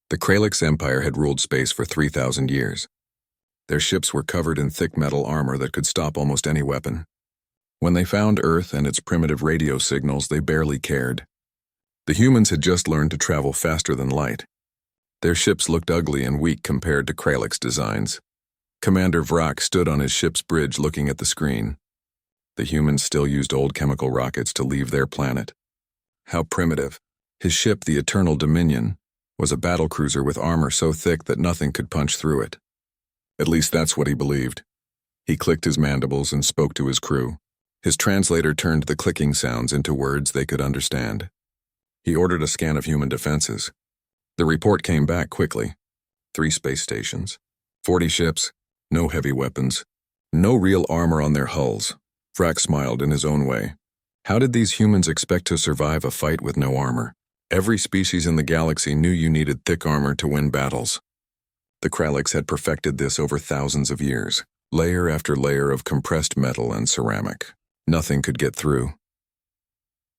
The Kralix Empire had ruled space for 3,000 years. Their ships were covered in thick metal armor that could stop almost any weapon. When they found Earth and its primitive radio signals, they barely cared. The humans had just learned to travel faster than light. Their ships looked ugly and weak compared to Kralix designs. Commander Vrak stood on his ship's bridge looking at the screen. The humans still used old chemical rockets to leave their planet. How primitive. His ship, the Eternal Dominion, was a battlecruiser with armor so thick that nothing could punch through it. At least that's what he believed. He clicked his mandibles and spoke to his crew. His translator turned the clicking sounds into words they could understand. He ordered a scan of human defenses. The report came back quickly. 3 space stations, 40 ships, no heavy weapons, no real armor on their hulls. Vrak smiled in his own way. How did these humans expect to survive a fight with no armor? Every species in the galaxy knew you needed thick armor to win battles. The Kralix had perfected this over thousands of years, layer after layer of compressed metal and ceramic. Nothing could get through.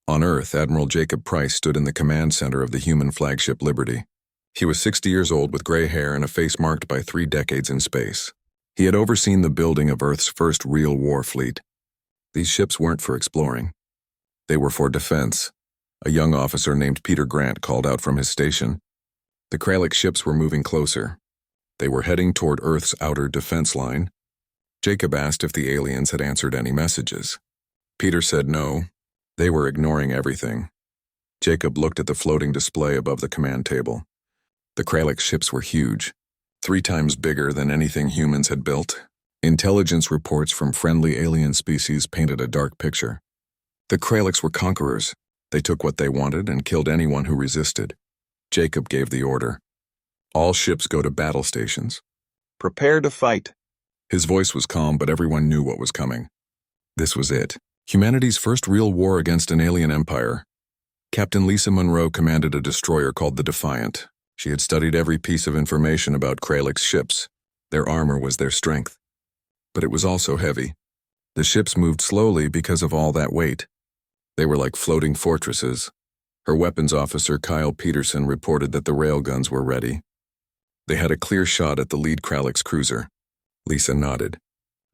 On Earth, Admiral Jacob Price stood in the command center of the human flagship Liberty. He was 60 years old with gray hair and a face marked by 3 decades in space. He had overseen the building of Earth's first real war fleet. These ships weren't for exploring. They were for defense. A young officer named Peter Grant called out from his station. The Kralix ships were moving closer. They were heading toward Earth's outer defense line. Jacob asked if the aliens had answered any messages. Peter said no. They were ignoring everything. Jacob looked at the floating display above the command table. The Kralix ships were huge, 3 times bigger than anything humans had built. Intelligence reports from friendly alien species painted a dark picture. The Kralix were conquerors. They took what they wanted and killed anyone who resisted. Jacob gave the order. All ships go to battle stations. Prepare to fight. His voice was calm, but everyone knew what was coming. This was it. Humanity's first real war against an alien empire. Captain Lisa Monroe commanded a destroyer called the Defiant. She had studied every piece of information about Kralix ships. Their armor was their strength. But it was also heavy. The ships moved slowly because of all that weight. They were like floating fortresses. Her weapons officer, Kyle Peterson, reported that the railguns were ready. They had a clear shot at the lead Kralix cruiser. Lisa nodded.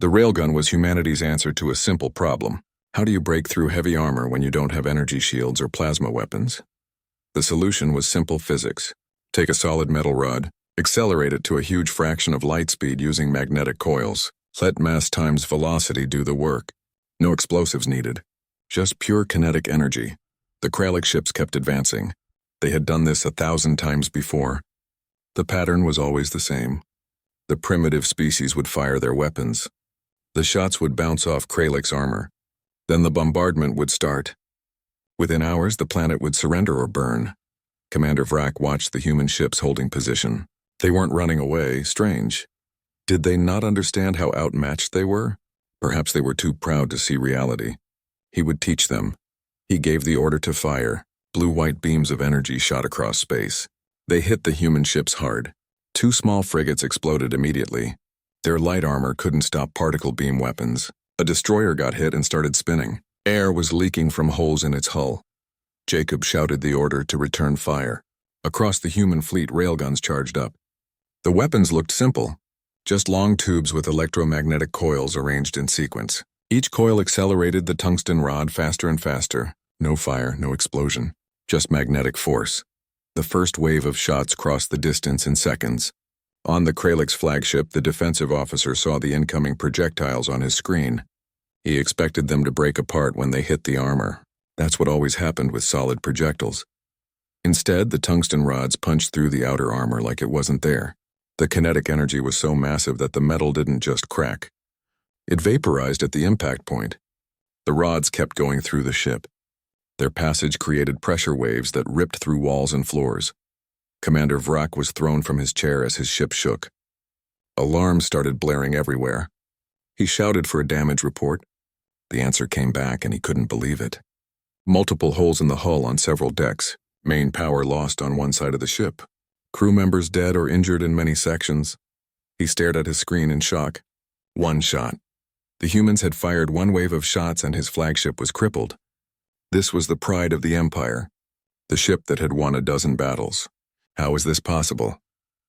The railgun was humanity's answer to a simple problem. How do you break through heavy armor when you don't have energy shields or plasma weapons? The solution was simple physics. Take a solid metal rod, accelerate it to a huge fraction of light speed using magnetic coils. Let mass times velocity do the work. No explosives needed. Just pure kinetic energy. The Kralix ships kept advancing. They had done this 1,000 times before. The pattern was always the same. The primitive species would fire their weapons. The shots would bounce off Kralix armor. Then the bombardment would start. Within hours, the planet would surrender or burn. Commander Vrak watched the human ships holding position. They weren't running away. Strange. Did they not understand how outmatched they were? Perhaps they were too proud to see reality. He would teach them. He gave the order to fire. Blue-white beams of energy shot across space. They hit the human ships hard. 2 small frigates exploded immediately. Their light armor couldn't stop particle beam weapons. A destroyer got hit and started spinning. Air was leaking from holes in its hull. Jacob shouted the order to return fire. Across the human fleet, railguns charged up. The weapons looked simple. Just long tubes with electromagnetic coils arranged in sequence. Each coil accelerated the tungsten rod faster and faster. No fire, no explosion. Just magnetic force. The first wave of shots crossed the distance in seconds. On the Kralix flagship, the defensive officer saw the incoming projectiles on his screen. He expected them to break apart when they hit the armor. That's what always happened with solid projectiles. Instead, the tungsten rods punched through the outer armor like it wasn't there. The kinetic energy was so massive that the metal didn't just crack. It vaporized at the impact point. The rods kept going through the ship. Their passage created pressure waves that ripped through walls and floors. Commander Vrak was thrown from his chair as his ship shook. Alarms started blaring everywhere. He shouted for a damage report. The answer came back and he couldn't believe it. Multiple holes in the hull on several decks. Main power lost on one side of the ship. Crew members dead or injured in many sections. He stared at his screen in shock. 1 shot. The humans had fired 1 wave of shots and his flagship was crippled. This was the pride of the Empire. The ship that had won a dozen battles. How is this possible?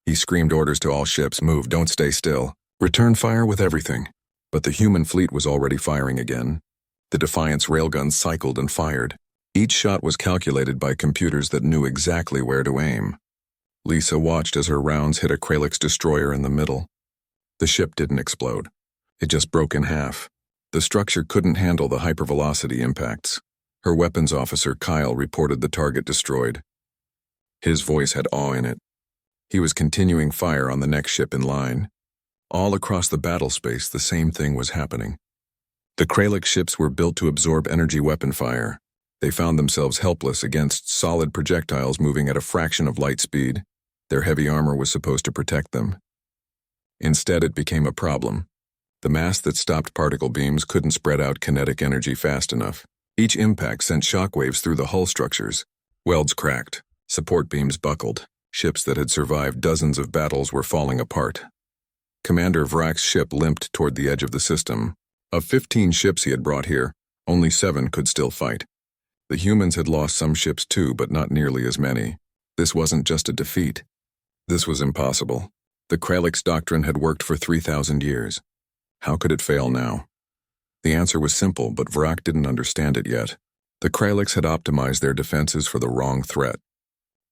He screamed orders to all ships, move, don't stay still. Return fire with everything. But the human fleet was already firing again. The Defiance railguns cycled and fired. Each shot was calculated by computers that knew exactly where to aim. Lisa watched as her rounds hit a Kralix destroyer in the middle. The ship didn't explode. It just broke in half. The structure couldn't handle the hypervelocity impacts. Her weapons officer, Kyle, reported the target destroyed. His voice had awe in it. He was continuing fire on the next ship in line. All across the battle space, the same thing was happening. The Kralix ships were built to absorb energy weapon fire. They found themselves helpless against solid projectiles moving at a fraction of light speed. Their heavy armor was supposed to protect them. Instead, it became a problem. The mass that stopped particle beams couldn't spread out kinetic energy fast enough. Each impact sent shockwaves through the hull structures. Welds cracked. Support beams buckled. Ships that had survived dozens of battles were falling apart. Commander Vrak's ship limped toward the edge of the system. Of 15 ships he had brought here, only 7 could still fight. The humans had lost some ships too, but not nearly as many. This wasn't just a defeat. This was impossible. The Kralix doctrine had worked for 3,000 years. How could it fail now? The answer was simple, but Vrak didn't understand it yet. The Kralix had optimized their defenses for the wrong threat.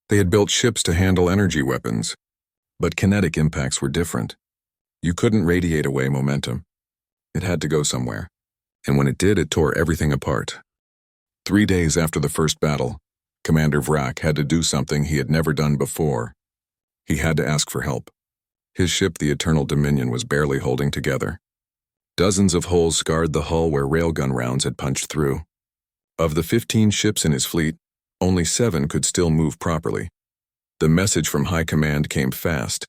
They had built ships to handle energy weapons, but kinetic impacts were different. You couldn't radiate away momentum. It had to go somewhere, and when it did, it tore everything apart. 3 days after the first battle, Commander Vrak had to do something he had never done before. He had to ask for help. His ship, the Eternal Dominion, was barely holding together. Dozens of holes scarred the hull where railgun rounds had punched through. Of the 15 ships in his fleet, only 7 could still move properly. The message from High Command came fast.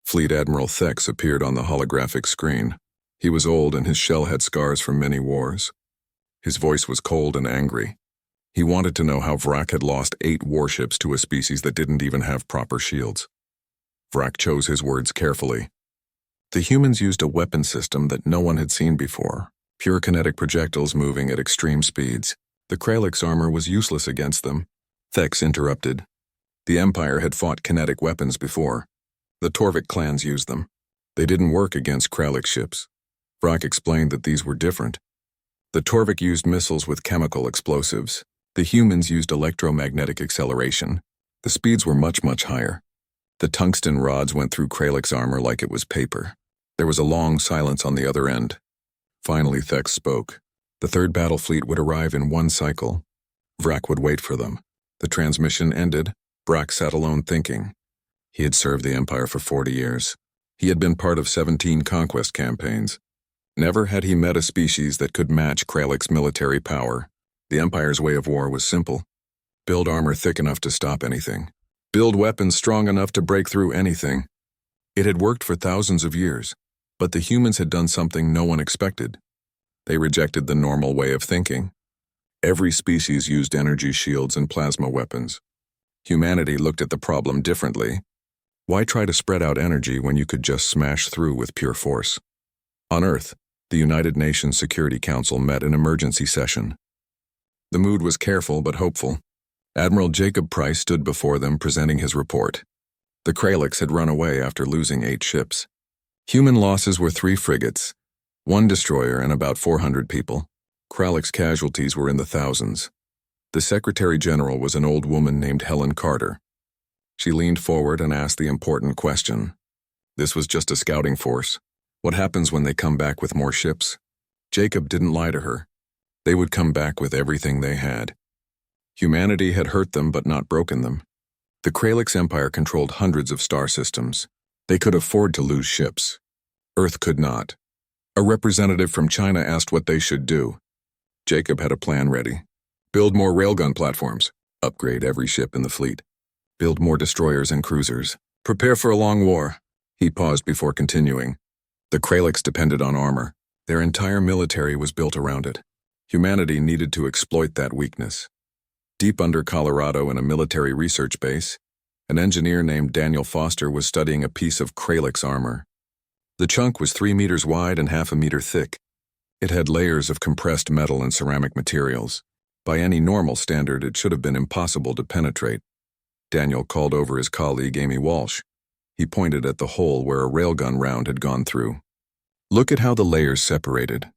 Fleet Admiral Thex appeared on the holographic screen. He was old and his shell had scars from many wars. His voice was cold and angry. He wanted to know how Vrak had lost 8 warships to a species that didn't even have proper shields. Vrak chose his words carefully. The humans used a weapon system that no one had seen before, pure kinetic projectiles moving at extreme speeds. The Kralix armor was useless against them. Thex interrupted. The Empire had fought kinetic weapons before. The Torvik clans used them. They didn't work against Kralix ships. Vrak explained that these were different. The Torvik used missiles with chemical explosives. The humans used electromagnetic acceleration. The speeds were much, much higher. The tungsten rods went through Kralix armor like it was paper. There was a long silence on the other end. Finally, Thex spoke. The third battle fleet would arrive in 1 cycle. Vrak would wait for them. The transmission ended. Vrak sat alone thinking. He had served the Empire for 40 years. He had been part of 17 conquest campaigns. Never had he met a species that could match Kralix military power. The Empire's way of war was simple. Build armor thick enough to stop anything. Build weapons strong enough to break through anything. It had worked for thousands of years, but the humans had done something no one expected. They rejected the normal way of thinking. Every species used energy shields and plasma weapons. Humanity looked at the problem differently. Why try to spread out energy when you could just smash through with pure force? On Earth, the United Nations Security Council met in emergency session. The mood was careful but hopeful. Admiral Jacob Price stood before them presenting his report. The Kralix had run away after losing 8 ships. Human losses were 3 frigates, 1 destroyer and about 400 people. Kralix casualties were in the thousands. The Secretary General was an old woman named Helen Carter. She leaned forward and asked the important question. This was just a scouting force. What happens when they come back with more ships? Jacob didn't lie to her. They would come back with everything they had. Humanity had hurt them but not broken them. The Kralix Empire controlled hundreds of star systems. They could afford to lose ships. Earth could not. A representative from China asked what they should do. Jacob had a plan ready. Build more railgun platforms. Upgrade every ship in the fleet. Build more destroyers and cruisers. Prepare for a long war. He paused before continuing. The Kralix depended on armor. Their entire military was built around it. Humanity needed to exploit that weakness. Deep under Colorado in a military research base, an engineer named Daniel Foster was studying a piece of Kralix armor. The chunk was 3 meters wide and half a meter thick. It had layers of compressed metal and ceramic materials. By any normal standard, it should have been impossible to penetrate. Daniel called over his colleague Amy Walsh. He pointed at the hole where a railgun round had gone through. Look at how the layers separated.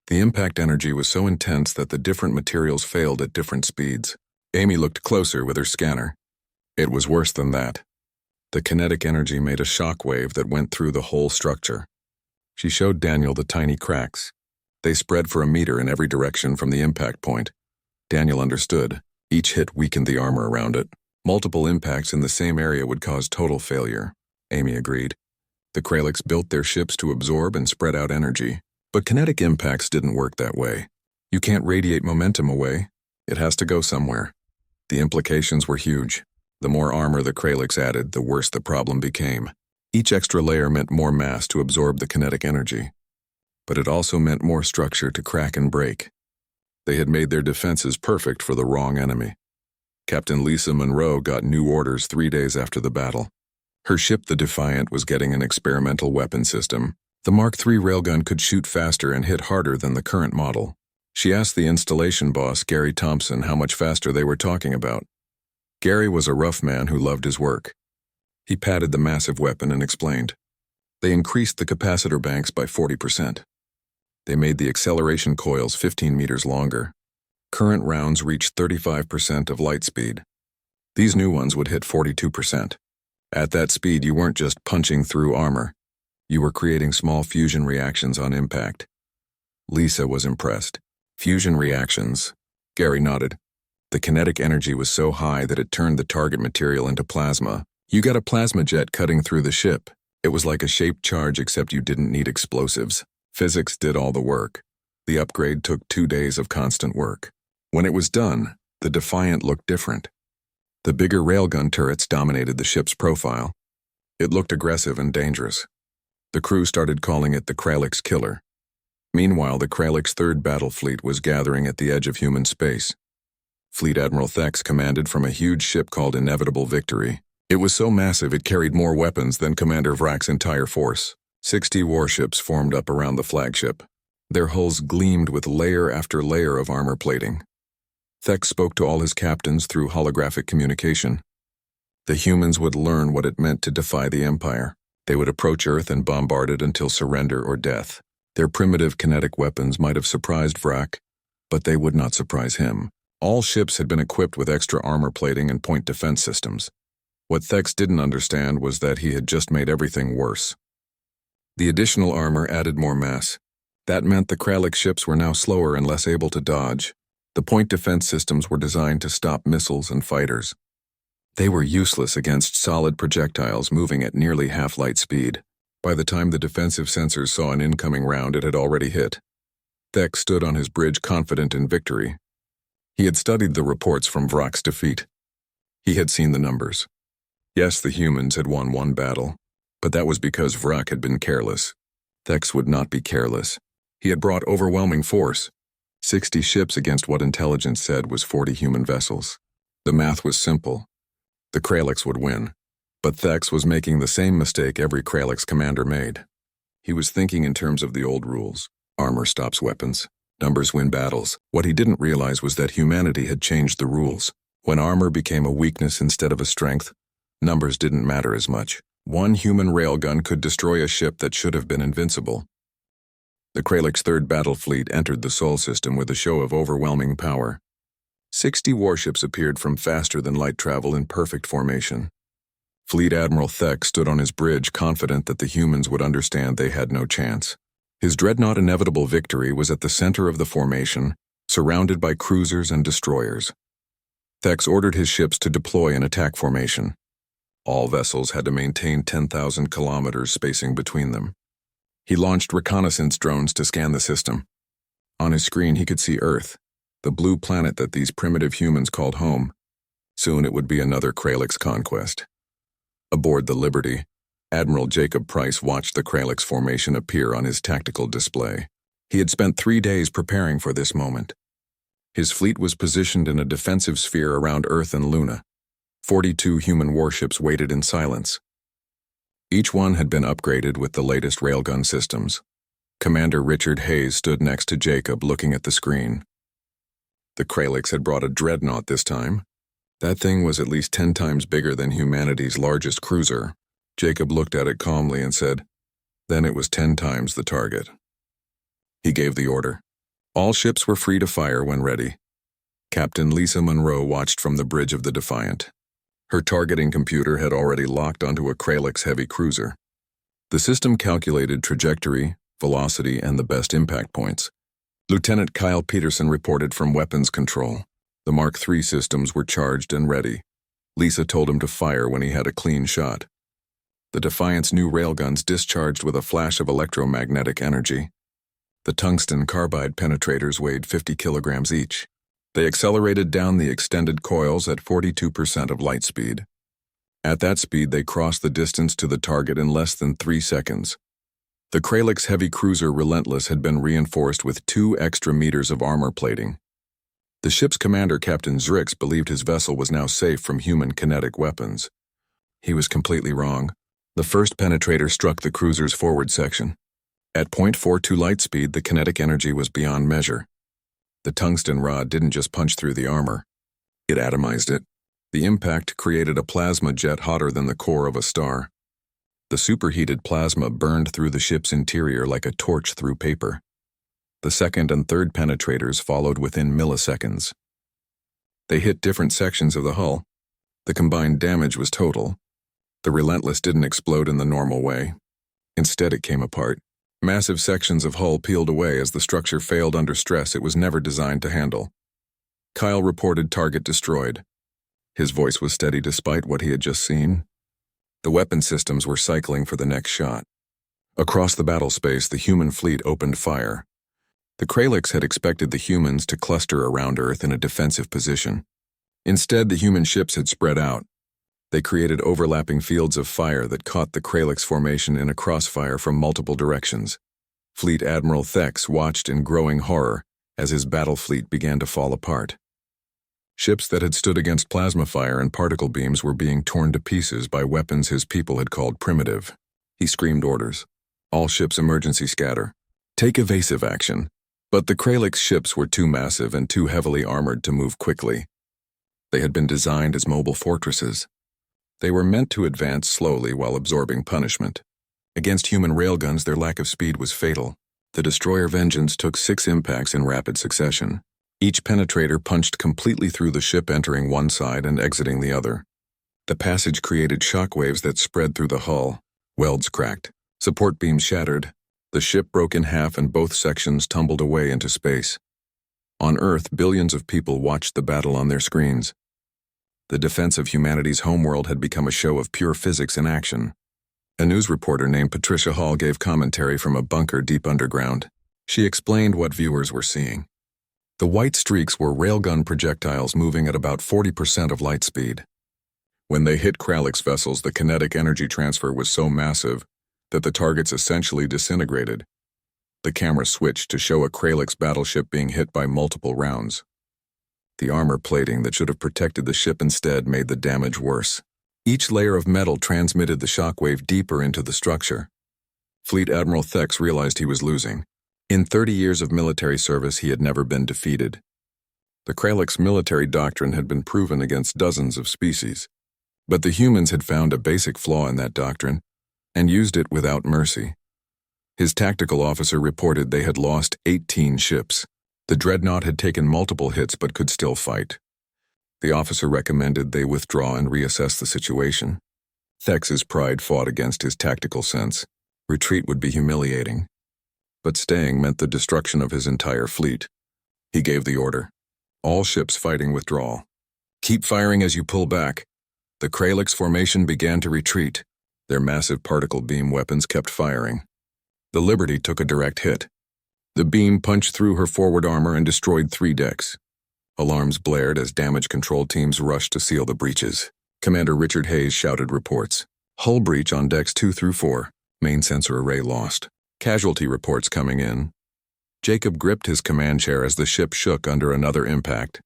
The impact energy was so intense that the different materials failed at different speeds. Amy looked closer with her scanner. It was worse than that. The kinetic energy made a shock wave that went through the whole structure. She showed Daniel the tiny cracks. They spread for a meter in every direction from the impact point. Daniel understood. Each hit weakened the armor around it. Multiple impacts in the same area would cause total failure. Amy agreed. The Kralix built their ships to absorb and spread out energy. But kinetic impacts didn't work that way. You can't radiate momentum away. It has to go somewhere. The implications were huge. The more armor the Kralix added, the worse the problem became. Each extra layer meant more mass to absorb the kinetic energy. But it also meant more structure to crack and break. They had made their defenses perfect for the wrong enemy. Captain Lisa Monroe got new orders 3 days after the battle. Her ship, the Defiant, was getting an experimental weapon system. The Mark III railgun could shoot faster and hit harder than the current model. She asked the installation boss, Gary Thompson, how much faster they were talking about. Gary was a rough man who loved his work. He patted the massive weapon and explained. They increased the capacitor banks by 40%. They made the acceleration coils 15 meters longer. Current rounds reached 35% of light speed. These new ones would hit 42%. At that speed, you weren't just punching through armor. You were creating small fusion reactions on impact. Lisa was impressed. Fusion reactions. Gary nodded. The kinetic energy was so high that it turned the target material into plasma. You got a plasma jet cutting through the ship. It was like a shaped charge, except you didn't need explosives. Physics did all the work. The upgrade took 2 days of constant work. When it was done, the Defiant looked different. The bigger railgun turrets dominated the ship's profile. It looked aggressive and dangerous. The crew started calling it the Kralix Killer. Meanwhile, the Kralix Third Battle Fleet was gathering at the edge of human space. Fleet Admiral Thex commanded from a huge ship called Inevitable Victory. It was so massive it carried more weapons than Commander Vrak's entire force. 60 warships formed up around the flagship. Their hulls gleamed with layer after layer of armor plating. Thex spoke to all his captains through holographic communication. The humans would learn what it meant to defy the Empire. They would approach Earth and bombard it until surrender or death. Their primitive kinetic weapons might have surprised Vrak, but they would not surprise him. All ships had been equipped with extra armor plating and point defense systems. What Thex didn't understand was that he had just made everything worse. The additional armor added more mass. That meant the Kralix ships were now slower and less able to dodge. The point defense systems were designed to stop missiles and fighters. They were useless against solid projectiles moving at nearly half-light speed. By the time the defensive sensors saw an incoming round, it had already hit. Thex stood on his bridge confident in victory. He had studied the reports from Vrak's defeat. He had seen the numbers. Yes, the humans had won one battle, but that was because Vrak had been careless. Thex would not be careless. He had brought overwhelming force. 60 ships against what intelligence said was 40 human vessels. The math was simple. The Kralix would win. But Thex was making the same mistake every Kralix commander made. He was thinking in terms of the old rules. Armor stops weapons. Numbers win battles. What he didn't realize was that humanity had changed the rules. When armor became a weakness instead of a strength, numbers didn't matter as much. One human railgun could destroy a ship that should have been invincible. The Kralix Third Battle Fleet entered the Sol system with a show of overwhelming power. 60 warships appeared from faster-than-light travel in perfect formation. Fleet Admiral Thex stood on his bridge confident that the humans would understand they had no chance. His dreadnought Inevitable Victory was at the center of the formation, surrounded by cruisers and destroyers. Thex ordered his ships to deploy in attack formation. All vessels had to maintain 10,000 kilometers spacing between them. He launched reconnaissance drones to scan the system. On his screen he could see Earth, the blue planet that these primitive humans called home. Soon it would be another Kralix conquest. Aboard the Liberty, Admiral Jacob Price watched the Kralix formation appear on his tactical display. He had spent 3 days preparing for this moment. His fleet was positioned in a defensive sphere around Earth and Luna. 42 human warships waited in silence. Each one had been upgraded with the latest railgun systems. Commander Richard Hayes stood next to Jacob looking at the screen. The Kralix had brought a dreadnought this time. That thing was at least 10 times bigger than humanity's largest cruiser. Jacob looked at it calmly and said, "Then it was 10 times the target." He gave the order. All ships were free to fire when ready. Captain Lisa Monroe watched from the bridge of the Defiant. Her targeting computer had already locked onto a Kralix heavy cruiser. The system calculated trajectory, velocity, and the best impact points. Lieutenant Kyle Peterson reported from weapons control. The Mark III systems were charged and ready. Lisa told him to fire when he had a clean shot. The Defiant's new railguns discharged with a flash of electromagnetic energy. The tungsten carbide penetrators weighed 50 kilograms each. They accelerated down the extended coils at 42% of light speed. At that speed, they crossed the distance to the target in less than 3 seconds. The Kralix heavy cruiser Relentless had been reinforced with 2 extra meters of armor plating. The ship's commander, Captain Zrix, believed his vessel was now safe from human kinetic weapons. He was completely wrong. The first penetrator struck the cruiser's forward section. At 0.42 light speed, the kinetic energy was beyond measure. The tungsten rod didn't just punch through the armor. It atomized it. The impact created a plasma jet hotter than the core of a star. The superheated plasma burned through the ship's interior like a torch through paper. The second and third penetrators followed within milliseconds. They hit different sections of the hull. The combined damage was total. The Relentless didn't explode in the normal way. Instead, it came apart. Massive sections of hull peeled away as the structure failed under stress it was never designed to handle. Kyle reported target destroyed. His voice was steady despite what he had just seen. The weapon systems were cycling for the next shot. Across the battle space, the human fleet opened fire. The Kralix had expected the humans to cluster around Earth in a defensive position. Instead, the human ships had spread out. They created overlapping fields of fire that caught the Kralix formation in a crossfire from multiple directions. Fleet Admiral Thex watched in growing horror as his battle fleet began to fall apart. Ships that had stood against plasma fire and particle beams were being torn to pieces by weapons his people had called primitive. He screamed orders. All ships emergency scatter. Take evasive action. But the Kralix ships were too massive and too heavily armored to move quickly. They had been designed as mobile fortresses. They were meant to advance slowly while absorbing punishment. Against human railguns, their lack of speed was fatal. The destroyer Vengeance took 6 impacts in rapid succession. Each penetrator punched completely through the ship, entering one side and exiting the other. The passage created shockwaves that spread through the hull. Welds cracked. Support beams shattered. The ship broke in half and both sections tumbled away into space. On Earth, billions of people watched the battle on their screens. The defense of humanity's homeworld had become a show of pure physics in action. A news reporter named Patricia Hall gave commentary from a bunker deep underground. She explained what viewers were seeing. The white streaks were railgun projectiles moving at about 40% of light speed. When they hit Kralix vessels, the kinetic energy transfer was so massive that the targets essentially disintegrated. The camera switched to show a Kralix battleship being hit by multiple rounds. The armor plating that should have protected the ship instead made the damage worse. Each layer of metal transmitted the shockwave deeper into the structure. Fleet Admiral Thex realized he was losing. In 30 years of military service, he had never been defeated. The Kralix military doctrine had been proven against dozens of species. But the humans had found a basic flaw in that doctrine and used it without mercy. His tactical officer reported they had lost 18 ships. The dreadnought had taken multiple hits but could still fight. The officer recommended they withdraw and reassess the situation. Thex's pride fought against his tactical sense. Retreat would be humiliating. But staying meant the destruction of his entire fleet. He gave the order. All ships fighting withdrawal. Keep firing as you pull back. The Kralix formation began to retreat. Their massive particle beam weapons kept firing. The Liberty took a direct hit. The beam punched through her forward armor and destroyed 3 decks. Alarms blared as damage control teams rushed to seal the breaches. Commander Richard Hayes shouted reports. Hull breach on decks 2 through 4. Main sensor array lost. Casualty reports coming in. Jacob gripped his command chair as the ship shook under another impact.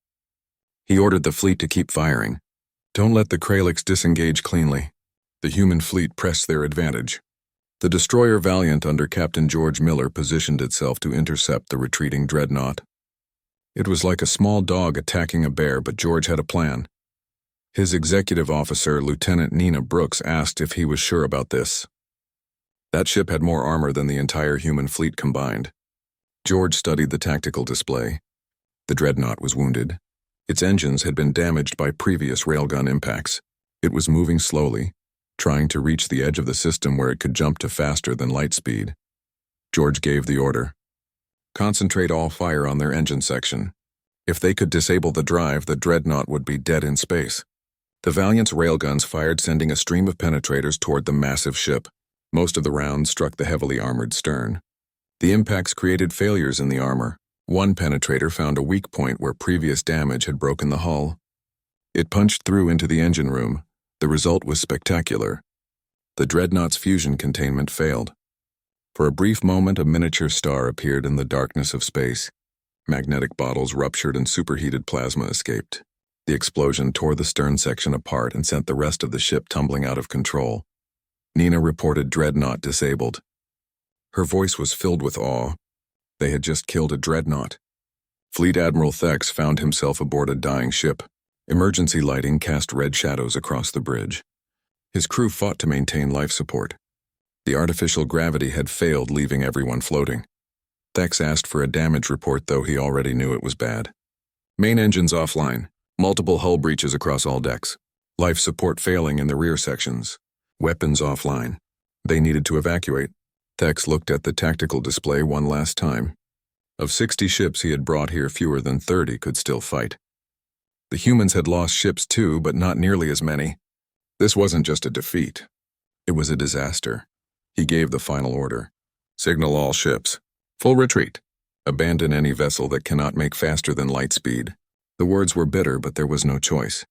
He ordered the fleet to keep firing. Don't let the Kralix disengage cleanly. The human fleet pressed their advantage. The destroyer Valiant under Captain George Miller positioned itself to intercept the retreating dreadnought. It was like a small dog attacking a bear, but George had a plan. His executive officer, Lieutenant Nina Brooks, asked if he was sure about this. That ship had more armor than the entire human fleet combined. George studied the tactical display. The dreadnought was wounded. Its engines had been damaged by previous railgun impacts. It was moving slowly, trying to reach the edge of the system where it could jump to faster than light speed. George gave the order. Concentrate all fire on their engine section. If they could disable the drive, the dreadnought would be dead in space. The Valiant's railguns fired, sending a stream of penetrators toward the massive ship. Most of the rounds struck the heavily armored stern. The impacts created failures in the armor. One penetrator found a weak point where previous damage had broken the hull. It punched through into the engine room. The result was spectacular. The dreadnought's fusion containment failed. For a brief moment, a miniature star appeared in the darkness of space. Magnetic bottles ruptured and superheated plasma escaped. The explosion tore the stern section apart and sent the rest of the ship tumbling out of control. Nina reported dreadnought disabled. Her voice was filled with awe. They had just killed a dreadnought. Fleet Admiral Thex found himself aboard a dying ship. Emergency lighting cast red shadows across the bridge. His crew fought to maintain life support. The artificial gravity had failed, leaving everyone floating. Thex asked for a damage report, though he already knew it was bad. Main engines offline. Multiple hull breaches across all decks. Life support failing in the rear sections. Weapons offline. They needed to evacuate. Thex looked at the tactical display one last time. Of 60 ships he had brought here, fewer than 30 could still fight. The humans had lost ships too, but not nearly as many. This wasn't just a defeat. It was a disaster. He gave the final order. Signal all ships. Full retreat. Abandon any vessel that cannot make faster than light speed. The words were bitter, but there was no choice.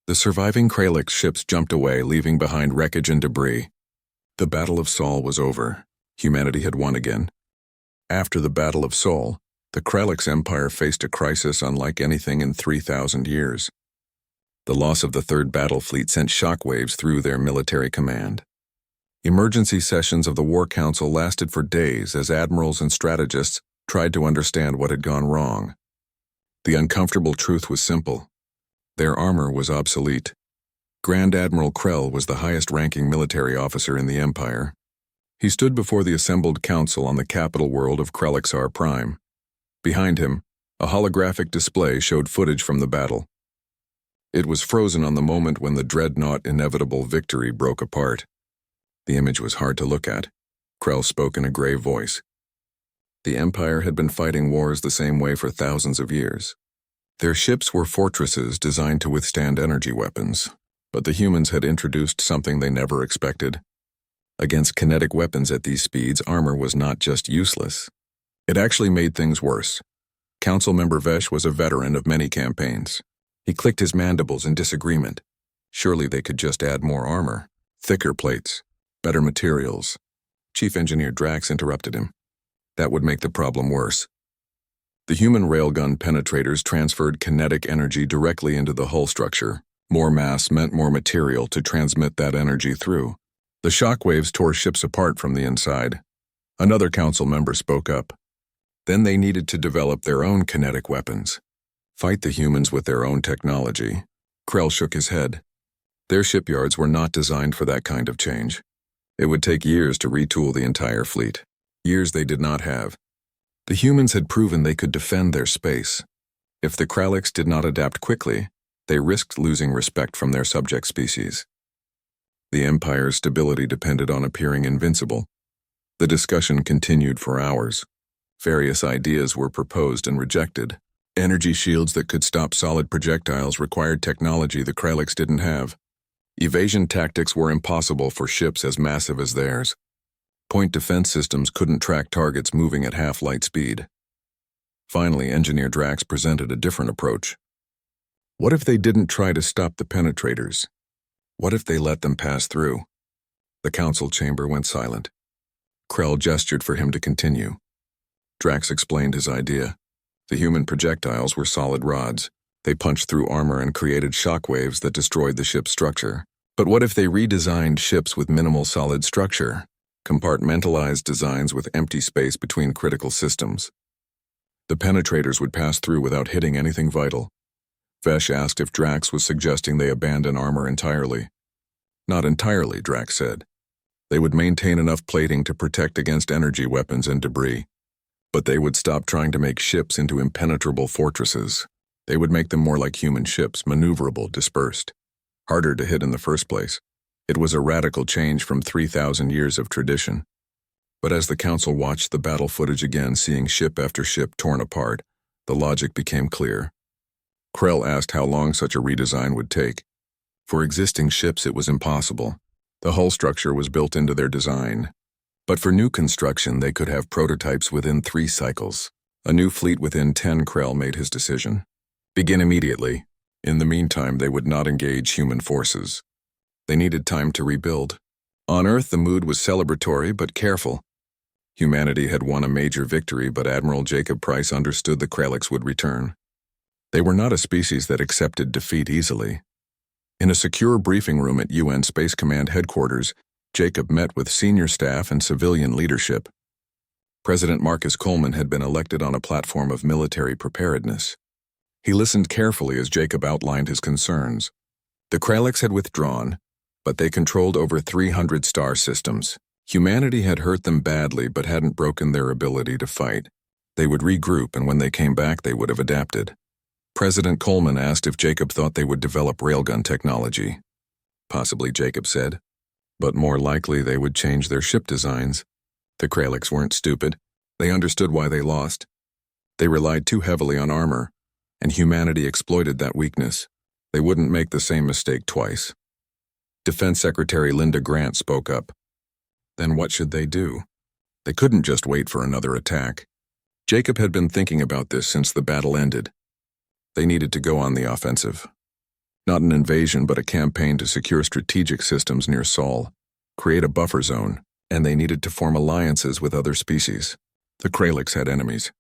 The surviving Kralix ships jumped away, leaving behind wreckage and debris. The Battle of Sol was over. Humanity had won again. After the Battle of Sol, the Kralix Empire faced a crisis unlike anything in 3,000 years. The loss of the Third Battle Fleet sent shockwaves through their military command. Emergency sessions of the War Council lasted for days as admirals and strategists tried to understand what had gone wrong. The uncomfortable truth was simple. Their armor was obsolete. Grand Admiral Krell was the highest-ranking military officer in the Empire. He stood before the assembled council on the capital world of Krelixar Prime. Behind him, a holographic display showed footage from the battle. It was frozen on the moment when the dreadnought inevitable victory broke apart. The image was hard to look at. Krell spoke in a grave voice. The Empire had been fighting wars the same way for thousands of years. Their ships were fortresses designed to withstand energy weapons, but the humans had introduced something they never expected. Against kinetic weapons at these speeds, armor was not just useless. It actually made things worse. Council member Vesh was a veteran of many campaigns. He clicked his mandibles in disagreement. Surely they could just add more armor, thicker plates, better materials. Chief Engineer Drax interrupted him. That would make the problem worse. The human railgun penetrators transferred kinetic energy directly into the hull structure. More mass meant more material to transmit that energy through. The shockwaves tore ships apart from the inside. Another council member spoke up. Then they needed to develop their own kinetic weapons. Fight the humans with their own technology. Krell shook his head. Their shipyards were not designed for that kind of change. It would take years to retool the entire fleet. Years they did not have. The humans had proven they could defend their space. If the Kralix did not adapt quickly, they risked losing respect from their subject species. The Empire's stability depended on appearing invincible. The discussion continued for hours. Various ideas were proposed and rejected. Energy shields that could stop solid projectiles required technology the Kralix didn't have. Evasion tactics were impossible for ships as massive as theirs. Point defense systems couldn't track targets moving at half-light speed. Finally, Engineer Drax presented a different approach. What if they didn't try to stop the penetrators? What if they let them pass through? The council chamber went silent. Krell gestured for him to continue. Drax explained his idea. The human projectiles were solid rods. They punched through armor and created shockwaves that destroyed the ship's structure. But what if they redesigned ships with minimal solid structure? Compartmentalized designs with empty space between critical systems. The penetrators would pass through without hitting anything vital. Vesh asked if Drax was suggesting they abandon armor entirely. Not entirely, Drax said. They would maintain enough plating to protect against energy weapons and debris. But they would stop trying to make ships into impenetrable fortresses. They would make them more like human ships, maneuverable, dispersed. Harder to hit in the first place. It was a radical change from 3,000 years of tradition. But as the Council watched the battle footage again, seeing ship after ship torn apart, the logic became clear. Krell asked how long such a redesign would take. For existing ships, it was impossible. The hull structure was built into their design. But for new construction, they could have prototypes within 3 cycles. A new fleet within 10. Krell made his decision. Begin immediately. In the meantime, they would not engage human forces. They needed time to rebuild. On Earth, the mood was celebratory but careful. Humanity had won a major victory, but Admiral Jacob Price understood the Kralliks would return. They were not a species that accepted defeat easily. In a secure briefing room at UN Space Command headquarters, Jacob met with senior staff and civilian leadership. President Marcus Coleman had been elected on a platform of military preparedness. He listened carefully as Jacob outlined his concerns. The Kralliks had withdrawn, but they controlled over 300 star systems. Humanity had hurt them badly but hadn't broken their ability to fight. They would regroup, and when they came back, they would have adapted. President Coleman asked if Jacob thought they would develop railgun technology. Possibly, Jacob said. But more likely they would change their ship designs. The Kralliks weren't stupid. They understood why they lost. They relied too heavily on armor, and humanity exploited that weakness. They wouldn't make the same mistake twice. Defense Secretary Linda Grant spoke up. Then what should they do? They couldn't just wait for another attack. Jacob had been thinking about this since the battle ended. They needed to go on the offensive. Not an invasion, but a campaign to secure strategic systems near Sol, create a buffer zone, and they needed to form alliances with other species. The Kralliks had enemies.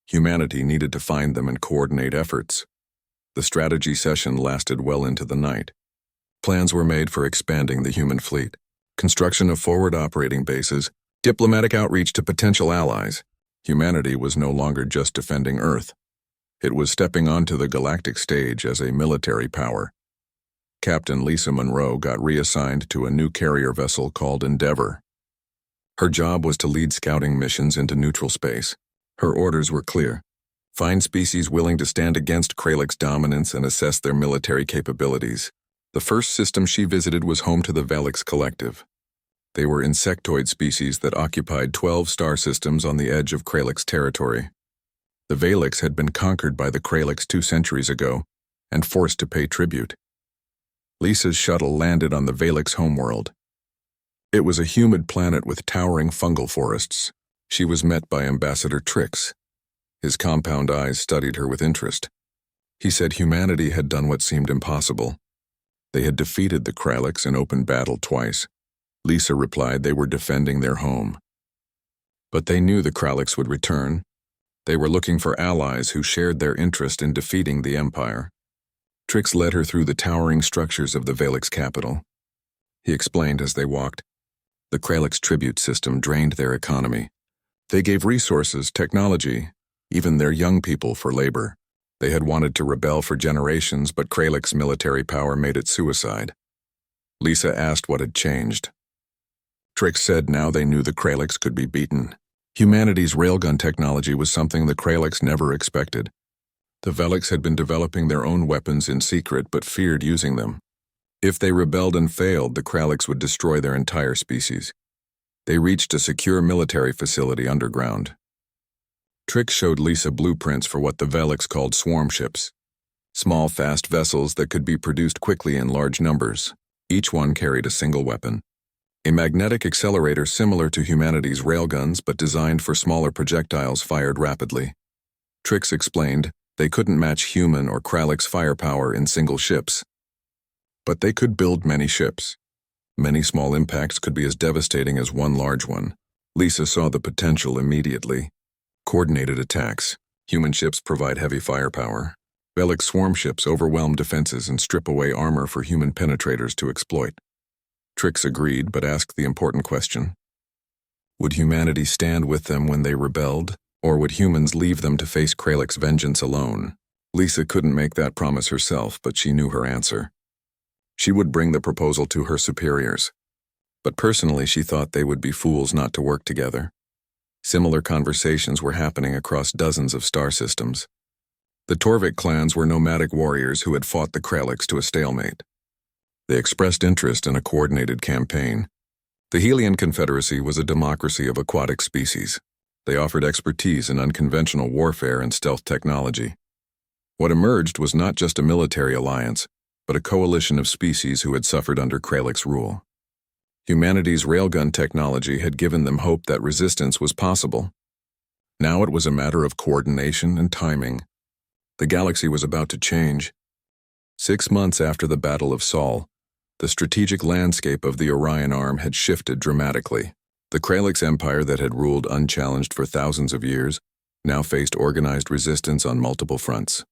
Humanity needed to find them and coordinate efforts. The strategy session lasted well into the night. Plans were made for expanding the human fleet, construction of forward operating bases, diplomatic outreach to potential allies. Humanity was no longer just defending Earth. It was stepping onto the galactic stage as a military power. Captain Lisa Monroe got reassigned to a new carrier vessel called Endeavor. Her job was to lead scouting missions into neutral space. Her orders were clear. Find species willing to stand against Kralliks' dominance and assess their military capabilities. The first system she visited was home to the Valix Collective. They were insectoid species that occupied 12 star systems on the edge of Kralliks' territory. The Valix had been conquered by the Kralliks 2 centuries ago and forced to pay tribute. Lisa's shuttle landed on the Valix homeworld. It was a humid planet with towering fungal forests. She was met by Ambassador Trix. His compound eyes studied her with interest. He said humanity had done what seemed impossible. They had defeated the Kralliks in open battle twice. Lisa replied they were defending their home. But they knew the Kralliks would return. They were looking for allies who shared their interest in defeating the Empire. Trix led her through the towering structures of the Valix capital. He explained as they walked. The Kralliks' tribute system drained their economy. They gave resources, technology, even their young people for labor. They had wanted to rebel for generations, but Kralliks' military power made it suicide. Lisa asked what had changed. Trix said now they knew the Kralliks could be beaten. Humanity's railgun technology was something the Kralliks never expected. The Valix had been developing their own weapons in secret but feared using them. If they rebelled and failed, the Kralliks would destroy their entire species. They reached a secure military facility underground. Trix showed Lisa blueprints for what the Valix called swarm ships. Small, fast vessels that could be produced quickly in large numbers. Each one carried a single weapon. A magnetic accelerator similar to humanity's railguns but designed for smaller projectiles fired rapidly. Trix explained they couldn't match human or Kralliks' firepower in single ships. But they could build many ships. Many small impacts could be as devastating as one large one. Lisa saw the potential immediately. Coordinated attacks. Human ships provide heavy firepower. Valix swarm ships overwhelm defenses and strip away armor for human penetrators to exploit. Trix agreed, but asked the important question. Would humanity stand with them when they rebelled, or would humans leave them to face Kralliks' vengeance alone? Lisa couldn't make that promise herself, but she knew her answer. She would bring the proposal to her superiors. But personally, she thought they would be fools not to work together. Similar conversations were happening across dozens of star systems. The Torvik clans were nomadic warriors who had fought the Kraliks to a stalemate. They expressed interest in a coordinated campaign. The Helian Confederacy was a democracy of aquatic species. They offered expertise in unconventional warfare and stealth technology. What emerged was not just a military alliance, but a coalition of species who had suffered under Kralik's rule. Humanity's railgun technology had given them hope that resistance was possible. Now it was a matter of coordination and timing. The galaxy was about to change. 6 months after the Battle of Sol, the strategic landscape of the Orion Arm had shifted dramatically. The Kralix Empire that had ruled unchallenged for thousands of years now faced organized resistance on multiple fronts.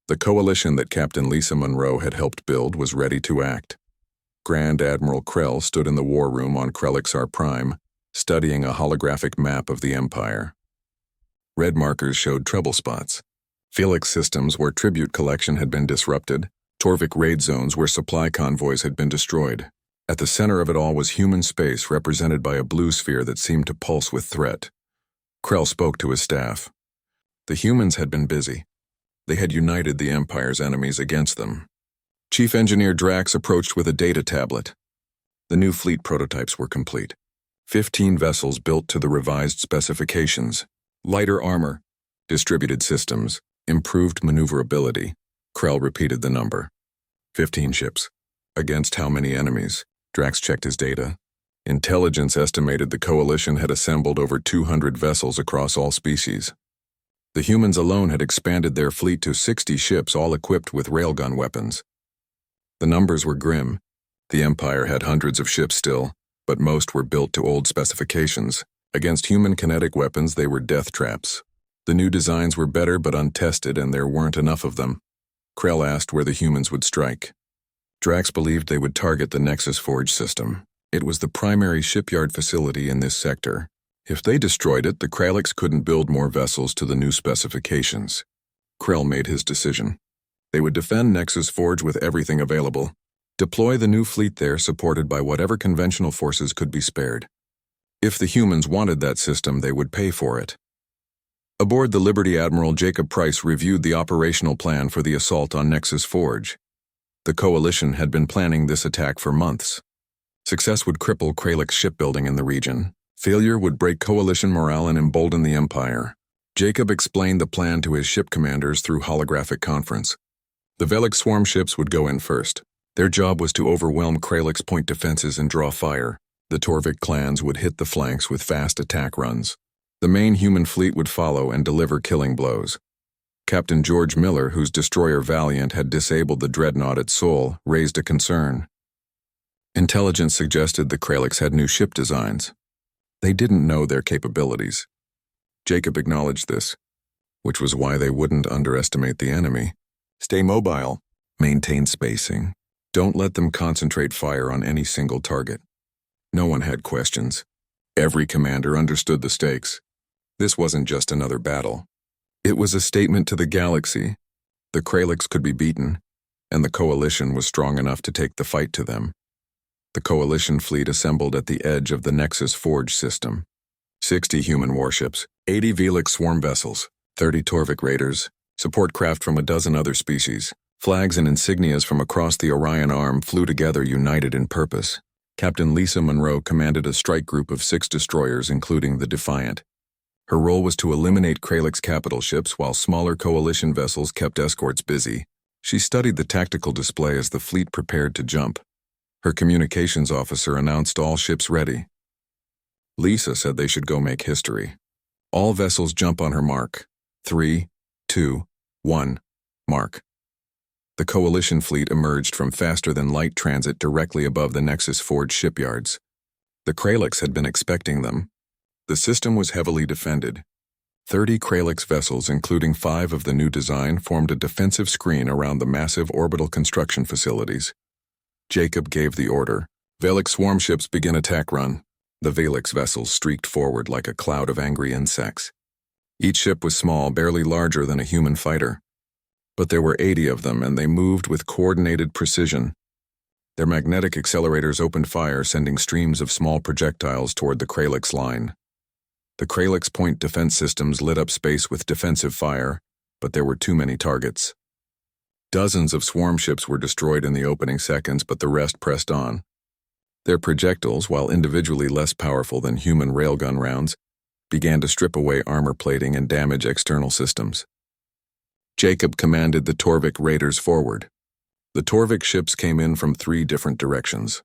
The coalition that Captain Lisa Monroe had helped build was ready to act. Grand Admiral Krell stood in the war room on Krelixar Prime, studying a holographic map of the Empire. Red markers showed trouble spots. Felix systems where tribute collection had been disrupted, Torvik raid zones where supply convoys had been destroyed. At the center of it all was human space represented by a blue sphere that seemed to pulse with threat. Krell spoke to his staff. The humans had been busy. They had united the Empire's enemies against them. Chief Engineer Drax approached with a data tablet. The new fleet prototypes were complete. 15 vessels built to the revised specifications. Lighter armor, distributed systems, improved maneuverability. Krell repeated the number. 15 ships. Against how many enemies? Drax checked his data. Intelligence estimated the coalition had assembled over 200 vessels across all species. The humans alone had expanded their fleet to 60 ships, all equipped with railgun weapons. The numbers were grim. The Empire had hundreds of ships still, but most were built to old specifications. Against human kinetic weapons, they were death traps. The new designs were better but untested, and there weren't enough of them. Krell asked where the humans would strike. Drax believed they would target the Nexus Forge system. It was the primary shipyard facility in this sector. If they destroyed it, the Kraliks couldn't build more vessels to the new specifications. Krell made his decision. They would defend Nexus Forge with everything available, deploy the new fleet there supported by whatever conventional forces could be spared. If the humans wanted that system, they would pay for it. Aboard the Liberty, Admiral Jacob Price reviewed the operational plan for the assault on Nexus Forge. The coalition had been planning this attack for months. Success would cripple Kralik's shipbuilding in the region. Failure would break coalition morale and embolden the Empire. Jacob explained the plan to his ship commanders through holographic conference. The Velik swarm ships would go in first. Their job was to overwhelm Kralik's point defenses and draw fire. The Torvik clans would hit the flanks with fast attack runs. The main human fleet would follow and deliver killing blows. Captain George Miller, whose destroyer Valiant had disabled the dreadnought at Sol, raised a concern. Intelligence suggested the Kraliks had new ship designs. They didn't know their capabilities. Jacob acknowledged this, which was why they wouldn't underestimate the enemy. Stay mobile, maintain spacing. Don't let them concentrate fire on any single target. No one had questions. Every commander understood the stakes. This wasn't just another battle. It was a statement to the galaxy. The Kraliks could be beaten, and the coalition was strong enough to take the fight to them. The coalition fleet assembled at the edge of the Nexus Forge system. 60 human warships, 80 Velik swarm vessels, 30 Torvik raiders, support craft from a dozen other species. Flags and insignias from across the Orion Arm flew together, united in purpose. Captain Lisa Monroe commanded a strike group of 6 destroyers, including the Defiant. Her role was to eliminate Kralik's capital ships while smaller coalition vessels kept escorts busy. She studied the tactical display as the fleet prepared to jump. Her communications officer announced all ships ready. Lisa said they should go make history. All vessels jump on her mark. 3, 2, 1, mark. The coalition fleet emerged from faster-than-light transit directly above the Nexus Forge shipyards. The Kraliks had been expecting them. The system was heavily defended. 30 Kralix vessels, including 5 of the new design, formed a defensive screen around the massive orbital construction facilities. Jacob gave the order. Velik swarm ships begin attack run. The Velix vessels streaked forward like a cloud of angry insects. Each ship was small, barely larger than a human fighter. But there were 80 of them, and they moved with coordinated precision. Their magnetic accelerators opened fire, sending streams of small projectiles toward the Kralix line. The Kralix point defense systems lit up space with defensive fire, but there were too many targets. Dozens of swarm ships were destroyed in the opening seconds, but the rest pressed on. Their projectiles, while individually less powerful than human railgun rounds, began to strip away armor plating and damage external systems. Jacob commanded the Torvik raiders forward. The Torvik ships came in from 3 different directions.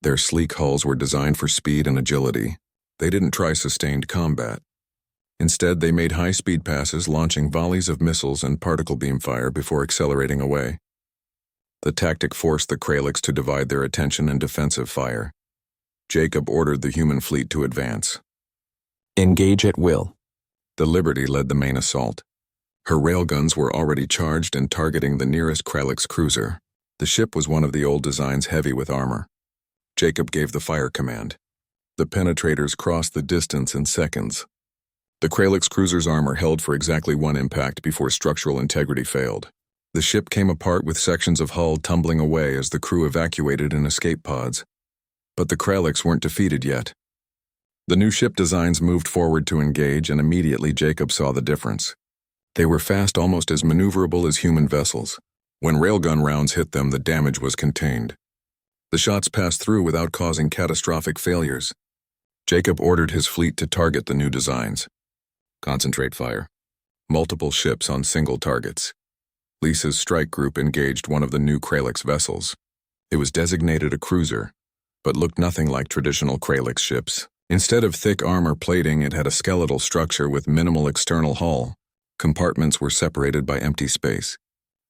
Their sleek hulls were designed for speed and agility. They didn't try sustained combat. Instead, they made high-speed passes, launching volleys of missiles and particle beam fire before accelerating away. The tactic forced the Kralix to divide their attention and defensive fire. Jacob ordered the human fleet to advance. Engage at will. The Liberty led the main assault. Her railguns were already charged and targeting the nearest Kralix cruiser. The ship was one of the old designs, heavy with armor. Jacob gave the fire command. The penetrators crossed the distance in seconds. The Kralix cruiser's armor held for exactly 1 impact before structural integrity failed. The ship came apart with sections of hull tumbling away as the crew evacuated in escape pods. But the Kralix weren't defeated yet. The new ship designs moved forward to engage, and immediately Jacob saw the difference. They were fast, almost as maneuverable as human vessels. When railgun rounds hit them, the damage was contained. The shots passed through without causing catastrophic failures. Jacob ordered his fleet to target the new designs. Concentrate fire. Multiple ships on single targets. Lisa's strike group engaged one of the new Kralix vessels. It was designated a cruiser, but looked nothing like traditional Kralix ships. Instead of thick armor plating, it had a skeletal structure with minimal external hull. Compartments were separated by empty space.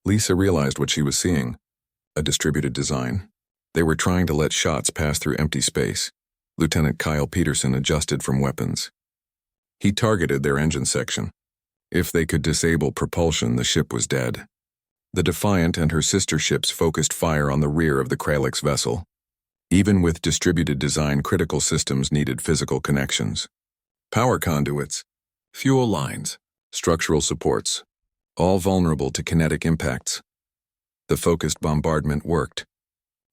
Lisa realized what she was seeing: a distributed design. They were trying to let shots pass through empty space. Lieutenant Kyle Peterson adjusted from weapons. He targeted their engine section. If they could disable propulsion, the ship was dead. The Defiant and her sister ships focused fire on the rear of the Kralix vessel. Even with distributed design, critical systems needed physical connections. Power conduits, fuel lines, structural supports, all vulnerable to kinetic impacts. The focused bombardment worked.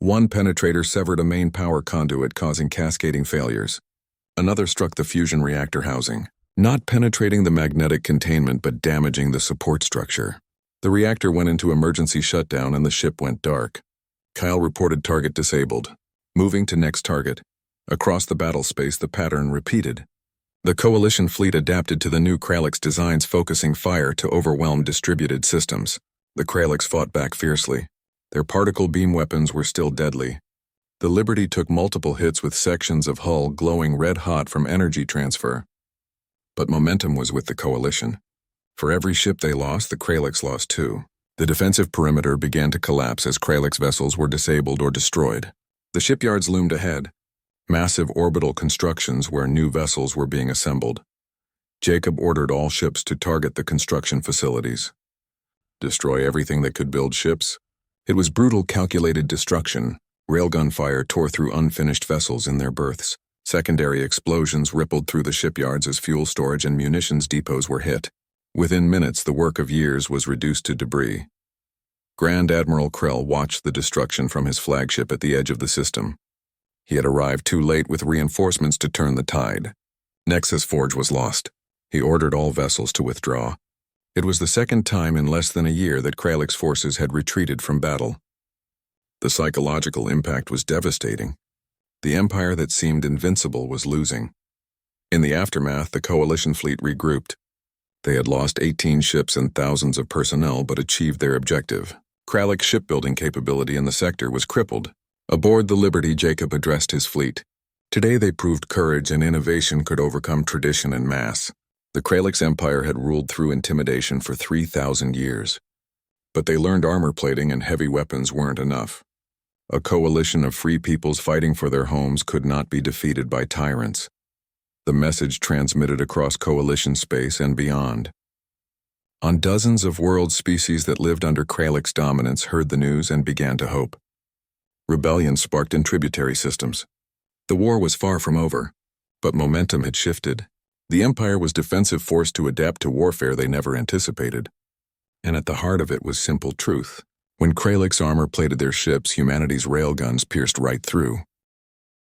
One penetrator severed a main power conduit, causing cascading failures. Another struck the fusion reactor housing, not penetrating the magnetic containment but damaging the support structure. The reactor went into emergency shutdown and the ship went dark. Kyle reported target disabled. Moving to next target. Across the battle space, the pattern repeated. The Coalition fleet adapted to the new Kralix designs, focusing fire to overwhelm distributed systems. The Kralix fought back fiercely. Their particle beam weapons were still deadly. The Liberty took multiple hits with sections of hull glowing red-hot from energy transfer. But momentum was with the Coalition. For every ship they lost, the Kralix lost 2. The defensive perimeter began to collapse as Kralix vessels were disabled or destroyed. The shipyards loomed ahead, massive orbital constructions where new vessels were being assembled. Jacob ordered all ships to target the construction facilities. Destroy everything that could build ships? It was brutal, calculated destruction. Railgun fire tore through unfinished vessels in their berths. Secondary explosions rippled through the shipyards as fuel storage and munitions depots were hit. Within minutes, the work of years was reduced to debris. Grand Admiral Krell watched the destruction from his flagship at the edge of the system. He had arrived too late with reinforcements to turn the tide. Nexus Forge was lost. He ordered all vessels to withdraw. It was the second time in less than a year that Kralix forces had retreated from battle. The psychological impact was devastating. The empire that seemed invincible was losing. In the aftermath, the Coalition fleet regrouped. They had lost 18 ships and thousands of personnel but achieved their objective. Kralix shipbuilding capability in the sector was crippled. Aboard the Liberty, Jacob addressed his fleet. Today they proved courage and innovation could overcome tradition and mass. The Kralix Empire had ruled through intimidation for 3,000 years. But they learned armor plating and heavy weapons weren't enough. A coalition of free peoples fighting for their homes could not be defeated by tyrants. The message transmitted across Coalition space and beyond. On dozens of world species that lived under Kralix dominance heard the news and began to hope. Rebellion sparked in tributary systems. The war was far from over, but momentum had shifted. The Empire was defensive, forced to adapt to warfare they never anticipated. And at the heart of it was simple truth. When Kralix armor plated their ships, humanity's railguns pierced right through.